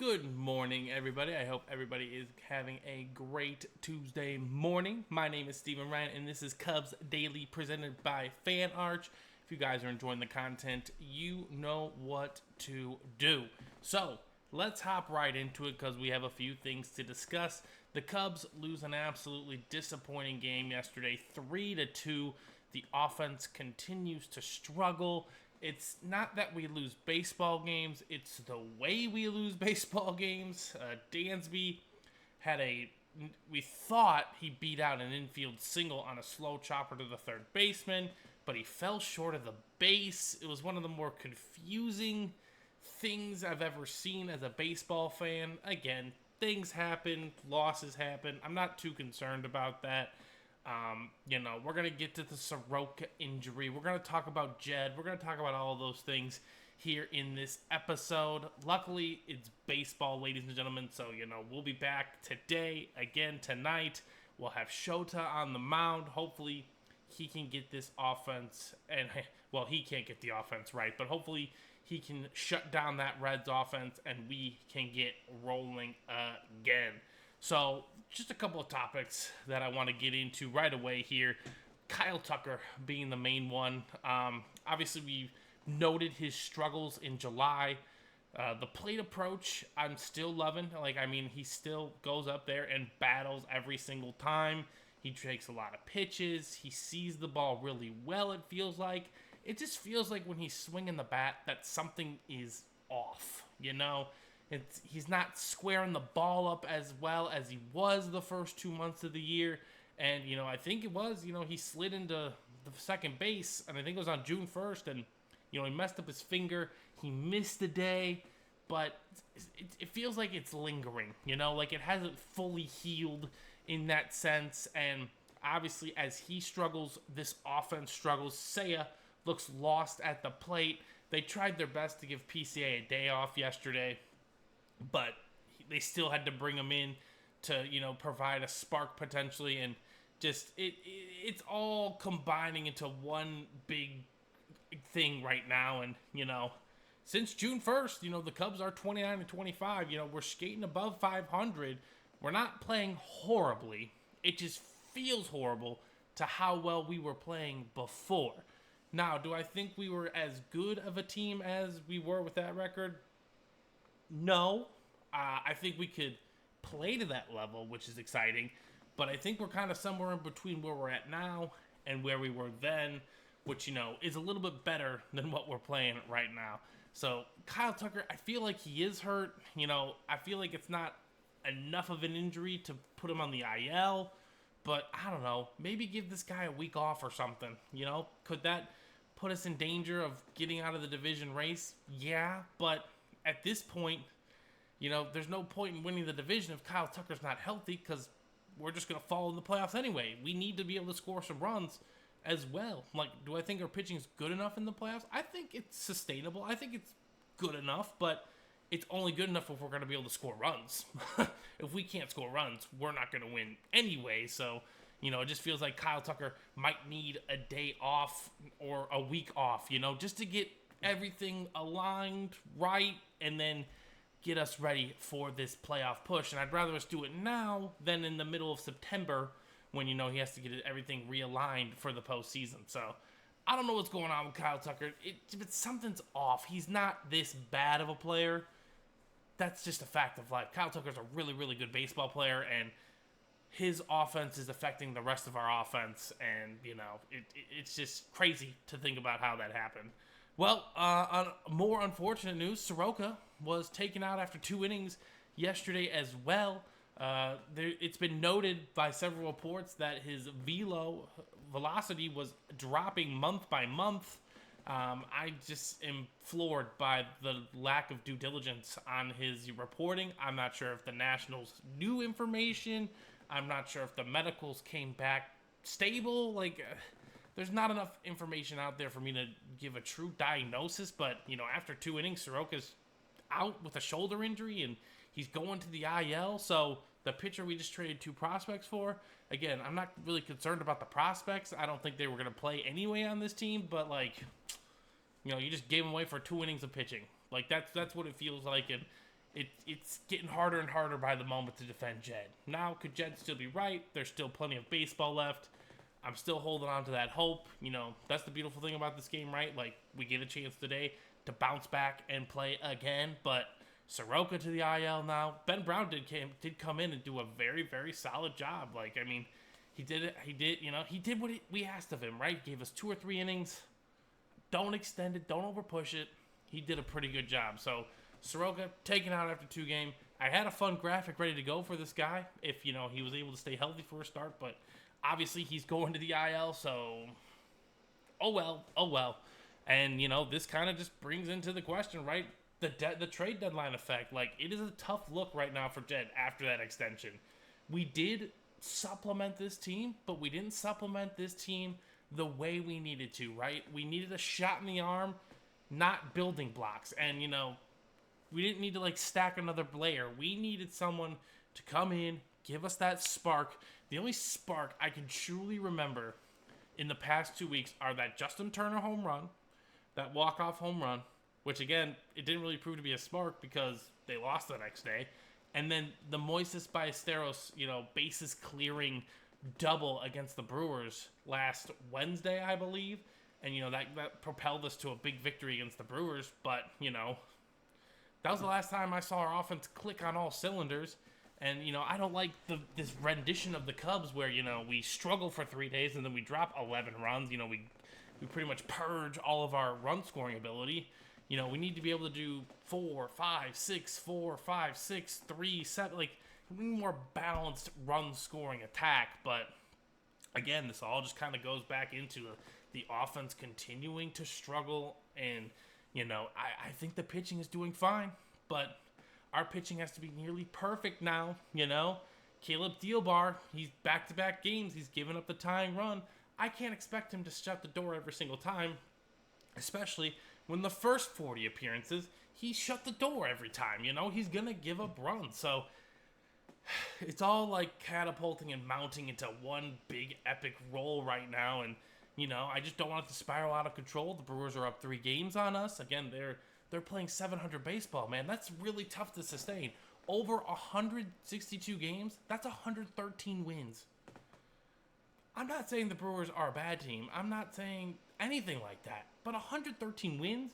Good morning, everybody. I hope everybody is having a great Tuesday morning. My name is Steven Ryan, and this is Cubs Daily presented by Fan Arch. If you guys are enjoying the content, you know what to do. So, let's hop right into it because we have a few things to discuss. The Cubs lose an absolutely disappointing game yesterday, 3-2. The offense continues to struggle. It's not that we lose baseball games, it's the way we lose baseball games. Dansby we thought he beat out an infield single on a slow chopper to the third baseman, but he fell short of the base. It was one of the more confusing things I've ever seen as a baseball fan. Again, things happen, losses happen. I'm not too concerned about that. We're going to get to the Soroka injury. We're going to talk about Jed. We're going to talk about all of those things here in this episode. Luckily, it's baseball, ladies and gentlemen. So, we'll be back today, again, tonight. We'll have Shota on the mound. Hopefully, he can get this offense. And, well, he can't get the offense right. But hopefully, he can shut down that Reds offense and we can get rolling again. So, just a couple of topics that I want to get into right away here. Kyle Tucker being the main one. Obviously, we noted his struggles in July. The plate approach, I'm still loving. He still goes up there and battles every single time. He takes a lot of pitches. He sees the ball really well, it feels like. It just feels like when he's swinging the bat that something is off, He's not squaring the ball up as well as he was the first 2 months of the year. And, I think it was, he slid into the second base, and I think it was on June 1st, and, he messed up his finger. He missed a day, but it feels like it's lingering, like it hasn't fully healed in that sense. And obviously, as he struggles, this offense struggles. Seiya looks lost at the plate. They tried their best to give PCA a day off yesterday, but they still had to bring him in to, provide a spark potentially, and just it's all combining into one big thing right now. And since June 1st, the Cubs are 29-25. We're skating above 500. We're not playing horribly. It just feels horrible to how well we were playing before. Now, do I think we were as good of a team as we were with that record? No. I think we could play to that level, which is exciting. But I think we're kind of somewhere in between where we're at now and where we were then, which, is a little bit better than what we're playing right now. So, Kyle Tucker, I feel like he is hurt. I feel like it's not enough of an injury to put him on the IL. But, I don't know, maybe give this guy a week off or something. Could that put us in danger of getting out of the division race? Yeah, but at this point, there's no point in winning the division if Kyle Tucker's not healthy, because we're just going to fall in the playoffs anyway. We need to be able to score some runs as well. Do I think our pitching is good enough in the playoffs? I think it's sustainable. I think it's good enough, but it's only good enough if we're going to be able to score runs. If we can't score runs, we're not going to win anyway. So, it just feels like Kyle Tucker might need a day off or a week off, just to get everything aligned right and then get us ready for this playoff push. And I'd rather us do it now than in the middle of September when, he has to get everything realigned for the postseason. So, I don't know what's going on with Kyle Tucker. But something's off. He's not this bad of a player. That's just a fact of life. Kyle Tucker's a really, really good baseball player, and his offense is affecting the rest of our offense. And, it's just crazy to think about how that happened. Well, on more unfortunate news, Soroka was taken out after 2 innings yesterday as well. It's been noted by several reports that his velocity was dropping month by month. I just am floored by the lack of due diligence on his reporting. I'm not sure if the Nationals knew information. I'm not sure if the medicals came back stable. There's not enough information out there for me to give a true diagnosis. But, after 2 innings, Soroka's out with a shoulder injury, and he's going to the IL. So the pitcher we just traded 2 prospects for, again, I'm not really concerned about the prospects. I don't think they were going to play anyway on this team. But, you just gave them away for 2 innings of pitching. That's what it feels like. And it's getting harder and harder by the moment to defend Jed. Now, could Jed still be right? There's still plenty of baseball left. I'm still holding on to that hope. That's the beautiful thing about this game, right? Like, we get a chance today to bounce back and play again, but Soroka to the IL now. Ben Brown did come in and do a very, very solid job. Like, I mean, he did it. He did what we asked of him, right? Gave us 2 or 3 innings. Don't extend it. Don't overpush it. He did a pretty good job. So, Soroka taken out after 2 games. I had a fun graphic ready to go for this guy if, he was able to stay healthy for a start, but obviously he's going to the IL, so oh well. And, this kind of just brings into the question, right? The trade deadline effect. Like, it is a tough look right now for Jed after that extension. We did supplement this team, but we didn't supplement this team the way we needed to, right? We needed a shot in the arm, not building blocks. And, we didn't need to, stack another player. We needed someone to come in, give us that spark. The only spark I can truly remember in the past 2 weeks are that Justin Turner home run, that walk-off home run, which, again, it didn't really prove to be a spark because they lost the next day. And then the Moises Ballesteros, bases clearing double against the Brewers last Wednesday, I believe. And, that propelled us to a big victory against the Brewers. But, that was the last time I saw our offense click on all cylinders. And, I don't like this rendition of the Cubs where, we struggle for 3 days and then we drop 11 runs. We pretty much purge all of our run scoring ability. We need to be able to do 4, 5, 6, 4, 5, 6, 3, 7. Like, we need more balanced run scoring attack. But, again, this all just kind of goes back into the offense continuing to struggle. And, I think the pitching is doing fine. But our pitching has to be nearly perfect now, Caleb Thielbar, he's back-to-back games. He's given up the tying run. I can't expect him to shut the door every single time, especially when the first 40 appearances, he shut the door every time. He's going to give up runs. So it's all like catapulting and mounting into one big epic roll right now. And, I just don't want it to spiral out of control. The Brewers are up 3 games on us. Again, they're playing 700 baseball, man. That's really tough to sustain. Over 162 games, that's 113 wins. I'm not saying the Brewers are a bad team. I'm not saying anything like that. But 113 wins?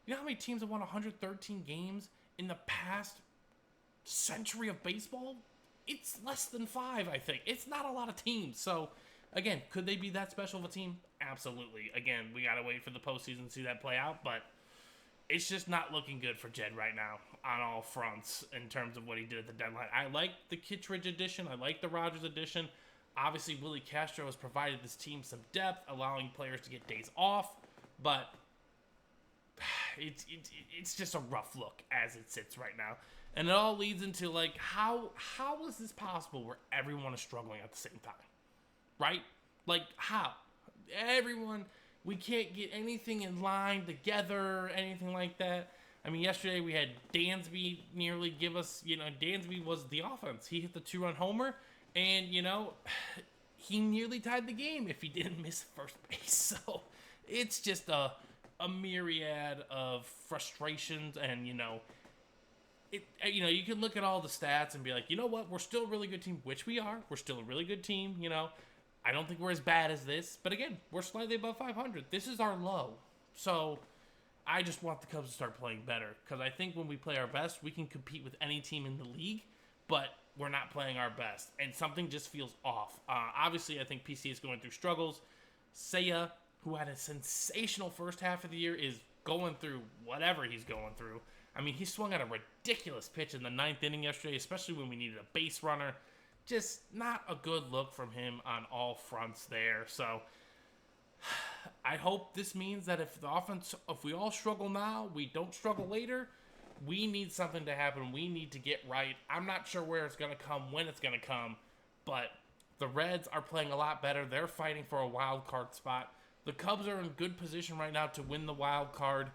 You know how many teams have won 113 games in the past century of baseball? It's less than 5, I think. It's not a lot of teams. So, again, could they be that special of a team? Absolutely. Again, we got to wait for the postseason to see that play out. But it's just not looking good for Jed right now on all fronts in terms of what he did at the deadline. I like the Kittredge edition. I like the Rogers edition. Obviously, Willie Castro has provided this team some depth, allowing players to get days off. But it's just a rough look as it sits right now. And it all leads into, how is this possible where everyone is struggling at the same time? Right? How? We can't get anything in line together, anything like that. I mean, yesterday we had Dansby nearly give us, Dansby was the offense. He hit the 2-run homer, and, he nearly tied the game if he didn't miss first base. So it's just a myriad of frustrations, and, you can look at all the stats and be like, you know what, we're still a really good team, which we are. We're still a really good team, I don't think we're as bad as this, but again, we're slightly above 500. This is our low. So I just want the Cubs to start playing better, because I think when we play our best, we can compete with any team in the league, but we're not playing our best, and something just feels off. Obviously, I think PC is going through struggles. Seiya, who had a sensational first half of the year, is going through whatever he's going through. I mean, he swung at a ridiculous pitch in the 9th inning yesterday, especially when we needed a base runner. Just not a good look from him on all fronts there. So I hope this means that if we all struggle now, we don't struggle later. We need something to happen. We need to get right. I'm not sure where it's going to come, when it's going to come, but the Reds are playing a lot better. They're fighting for a wild card spot. The Cubs are in good position right now to win the wild card.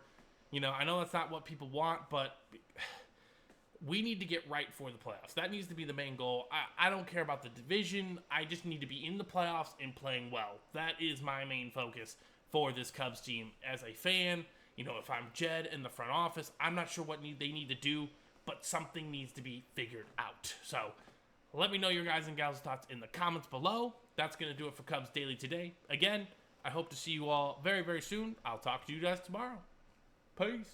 I know that's not what people want, but we need to get right for the playoffs. That needs to be the main goal. I don't care about the division. I just need to be in the playoffs and playing well. That is my main focus for this Cubs team. As a fan, if I'm Jed in the front office, I'm not sure what they need to do, but something needs to be figured out. So let me know your guys and gals' thoughts in the comments below. That's going to do it for Cubs Daily today. Again, I hope to see you all very, very soon. I'll talk to you guys tomorrow. Peace.